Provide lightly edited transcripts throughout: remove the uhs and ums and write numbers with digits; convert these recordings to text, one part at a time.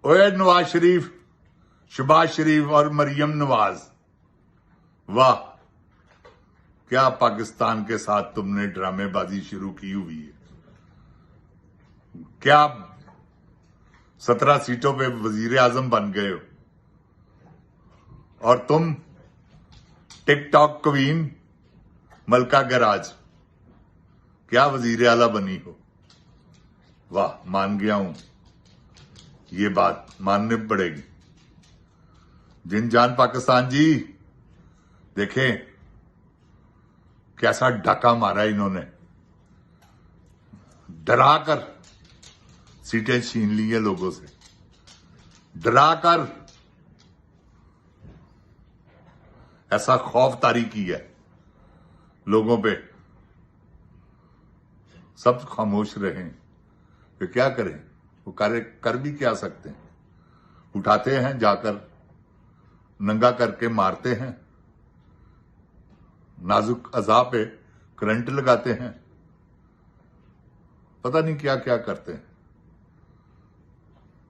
ओए नवाज शरीफ, शहबाज शरीफ और मरियम नवाज, वाह क्या पाकिस्तान के साथ तुमने ड्रामेबाजी शुरू की हुई है। क्या 17 सीटों पे वजीर आजम बन गए हो और तुम टिकटॉक क्वीन मलका गराज क्या वजीर आला बनी हो। वाह, मान गया हूं, ये बात माननी पड़ेगी। जिनजान पाकिस्तान जी, देखें कैसा डाका मारा इन्होंने, डरा कर सीटें छीन ली है लोगों से, डरा कर ऐसा खौफ तारी की है लोगों पे। सब खामोश रहें कि क्या करें, वो कर भी क्या सकते हैं। उठाते हैं, जाकर नंगा करके मारते हैं, नाजुक अज़ा पे करंट लगाते हैं, पता नहीं क्या क्या करते हैं।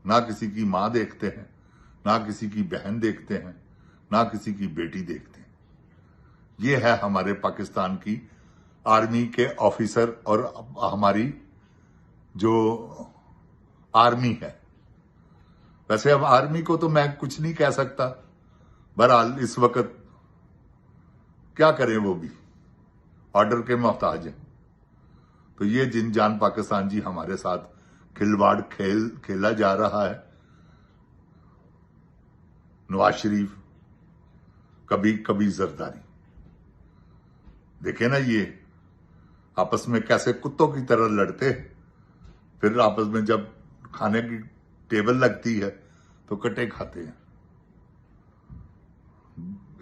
ना किसी की मां देखते हैं, ना किसी की बहन देखते हैं, ना किसी की बेटी देखते हैं। ये है हमारे पाकिस्तान की आर्मी के ऑफिसर और हमारी जो आर्मी है। वैसे अब आर्मी को तो मैं कुछ नहीं कह सकता, बहरहाल इस वक्त क्या करें, वो भी ऑर्डर के मोहताज हैं। तो ये जिनजान पाकिस्तान जी हमारे साथ खिलवाड़ खेला जा रहा है। नवाज शरीफ कभी कभी जरदारी, देखे ना ये आपस में कैसे कुत्तों की तरह लड़ते, फिर आपस में जब खाने की टेबल लगती है तो कटे खाते हैं।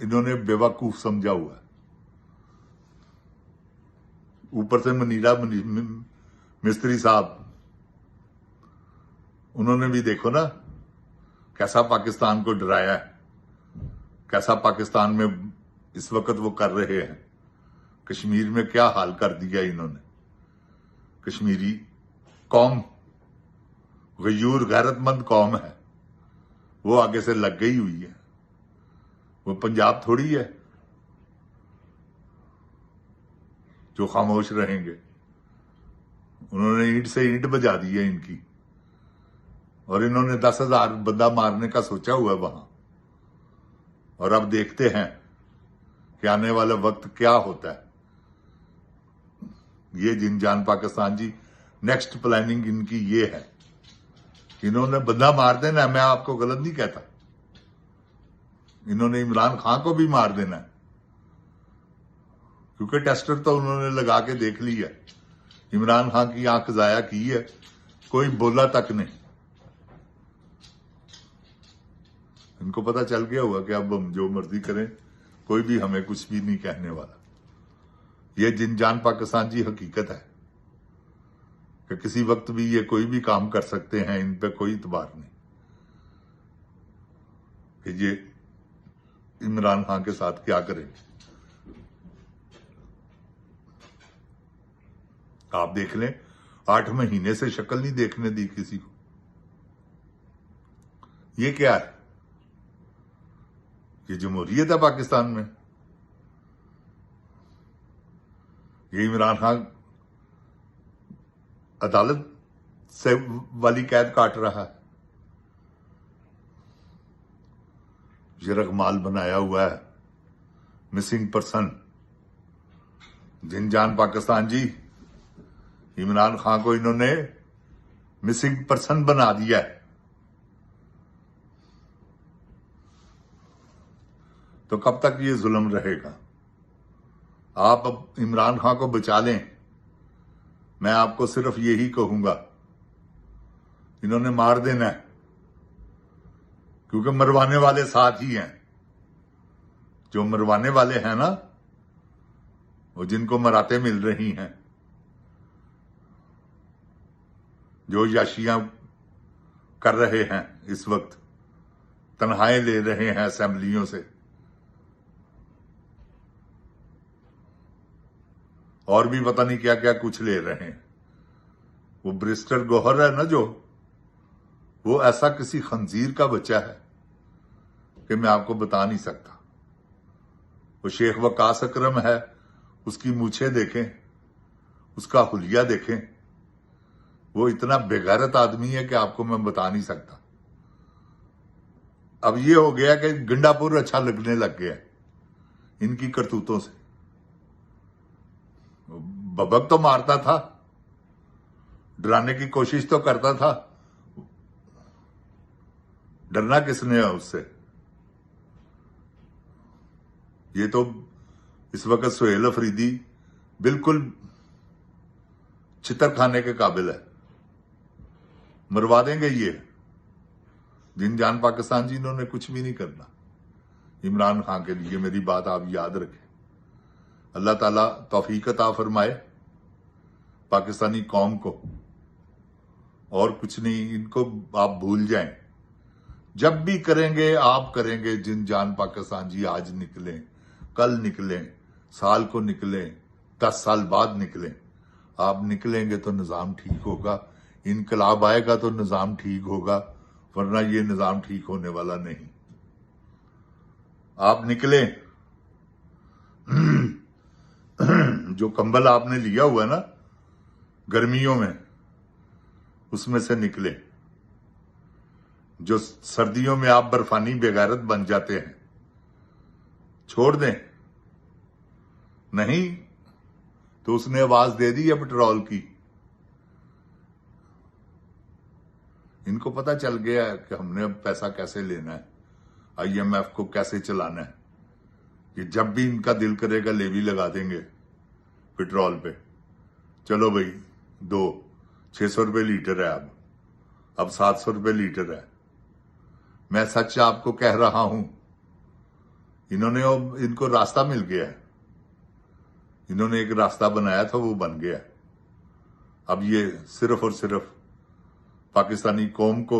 इन्होंने बेवकूफ समझा हुआ है। ऊपर से मनीरा मिस्त्री साहब, उन्होंने भी देखो ना कैसा पाकिस्तान को डराया है, कैसा पाकिस्तान में इस वक्त वो कर रहे हैं। कश्मीर में क्या हाल कर दिया इन्होंने। कश्मीरी कौम गयूर गैरतमंद कौम है, वो आगे से लग गई हुई है। वो पंजाब थोड़ी है जो खामोश रहेंगे। उन्होंने ईंट से ईंट बजा दी है इनकी, और इन्होंने 10,000 बंदा मारने का सोचा हुआ है वहां। और अब देखते हैं कि आने वाला वक्त क्या होता है। ये जिनजान पाकिस्तान जी, नेक्स्ट प्लानिंग इनकी ये है, इन्होंने बंदा मार देना है। मैं आपको गलत नहीं कहता, इन्होंने इमरान खान को भी मार देना है, क्योंकि टेस्टर तो उन्होंने लगा के देख ली है। इमरान खान की आंख जाया की है, कोई बोला तक नहीं। इनको पता चल गया हुआ कि अब हम जो मर्जी करें, कोई भी हमें कुछ भी नहीं कहने वाला। ये जिनजान पाकिस्तान जी हकीकत है कि किसी वक्त भी ये कोई भी काम कर सकते हैं, इन पे कोई इतबार नहीं कि ये इमरान खान के साथ क्या करेंगे। आप देख लें, 8 महीने से शक्ल नहीं देखने दी किसी को। ये क्या है? ये जमहूरियत है पाकिस्तान में? ये इमरान खान अदालत से वाली कैद काट रहा है। ये रगमाल बनाया हुआ है मिसिंग पर्सन। जिनजान पाकिस्तान जी, इमरान खान को इन्होंने मिसिंग पर्सन बना दिया है। तो कब तक ये जुल्म रहेगा? आप अब इमरान खान को बचा लें, मैं आपको सिर्फ यही कहूंगा, इन्होंने मार देना है, क्योंकि मरवाने वाले साथ ही हैं। जो मरवाने वाले हैं ना, वो जिनको मराते मिल रही हैं, जो याशियां कर रहे हैं इस वक्त, तनहाएं ले रहे हैं असेंबलियों से, और भी पता नहीं क्या क्या कुछ ले रहे हैं। वो ब्रिस्टर गोहर है ना, जो وہ ایسا کسی خنزیر کا بچہ ہے کہ میں آپ کو بتا نہیں سکتا. وہ شیخ وقاص اکرم ہے، اس کی مونچھیں دیکھیں، اس کا حلیہ دیکھیں. وہ اتنا بےغیرت آدمی ہے کہ آپ کو میں بتا نہیں سکتا. اب یہ ہو گیا کہ گنڈا پور اچھا لگنے لگ گیا ان کی کرتوتوں سے. ببک تو مارتا تھا، ڈرانے کی کوشش تو کرتا تھا. ڈرنا کس نے ہے اس سے؟ یہ تو اس وقت سہیل افریدی بالکل چھتر کھانے کے قابل ہے. مروا دیں گے یہ. جن جان پاکستان جی انہوں نے کچھ بھی نہیں کرنا عمران خان کے لیے. میری بات آپ یاد رکھیں. اللہ تعالیٰ توفیق عطا فرمائے پاکستانی قوم کو. اور کچھ نہیں، ان کو آپ بھول جائیں. جب بھی کریں گے آپ کریں گے. جن جان پاکستان جی آج نکلیں، کل نکلیں، سال کو نکلیں، 10 سال بعد نکلیں. آپ نکلیں گے تو نظام ٹھیک ہوگا. انقلاب آئے گا تو نظام ٹھیک ہوگا، ورنہ یہ نظام ٹھیک ہونے والا نہیں. آپ نکلیں. جو کمبل آپ نے لیا ہوا ہے نا گرمیوں میں، اس میں سے نکلیں. جو سردیوں میں آپ برفانی بےغیرت بن جاتے ہیں، چھوڑ دیں. نہیں تو اس نے آواز دے دی ہے پٹرول کی. ان کو پتہ چل گیا ہے کہ ہم نے اب پیسہ کیسے لینا ہے، IMF کو کیسے چلانا ہے. کہ جب بھی ان کا دل کرے گا لیوی لگا دیں گے پٹرول پہ. چلو بھائی 600 روپے لیٹر ہے. اب 700 روپے لیٹر ہے. میں سچ آپ کو کہہ رہا ہوں. ان کو راستہ مل گیا ہے. انہوں نے ایک راستہ بنایا تھا، وہ بن گیا. اب یہ صرف اور صرف پاکستانی قوم کو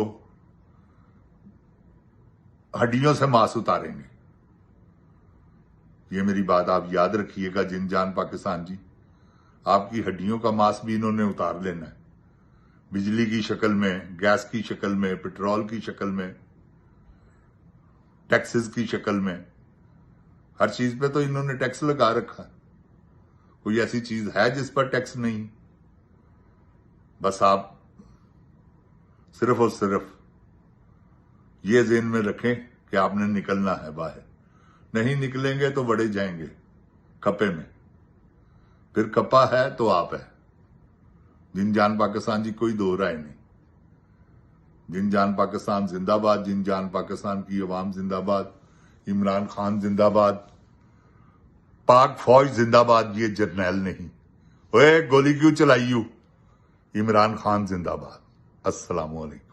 ہڈیوں سے ماس اتاریں گے. یہ میری بات آپ یاد رکھیے گا. جن جان پاکستان جی، آپ کی ہڈیوں کا ماس بھی انہوں نے اتار لینا ہے. بجلی کی شکل میں، گیس کی شکل میں، پٹرول کی شکل میں، ٹیکسز کی شکل میں. ہر چیز پہ تو انہوں نے ٹیکس لگا رکھا. کوئی ایسی چیز ہے جس پر ٹیکس نہیں؟ بس آپ صرف اور صرف یہ ذہن میں رکھیں کہ آپ نے نکلنا ہے باہر. نہیں نکلیں گے تو بڑے جائیں گے کپے میں. پھر کپا ہے تو آپ ہے. جن جان پاکستان جی کوئی دو رائے نہیں. جن جان پاکستان زندہ باد. جن جان پاکستان کی عوام زندہ باد. عمران خان زندہ باد. پاک فوج زندہ باد. یہ جرنیل نہیں. اوے گولی کیوں چلائی ہو؟ عمران خان زندہ باد. السلام علیکم.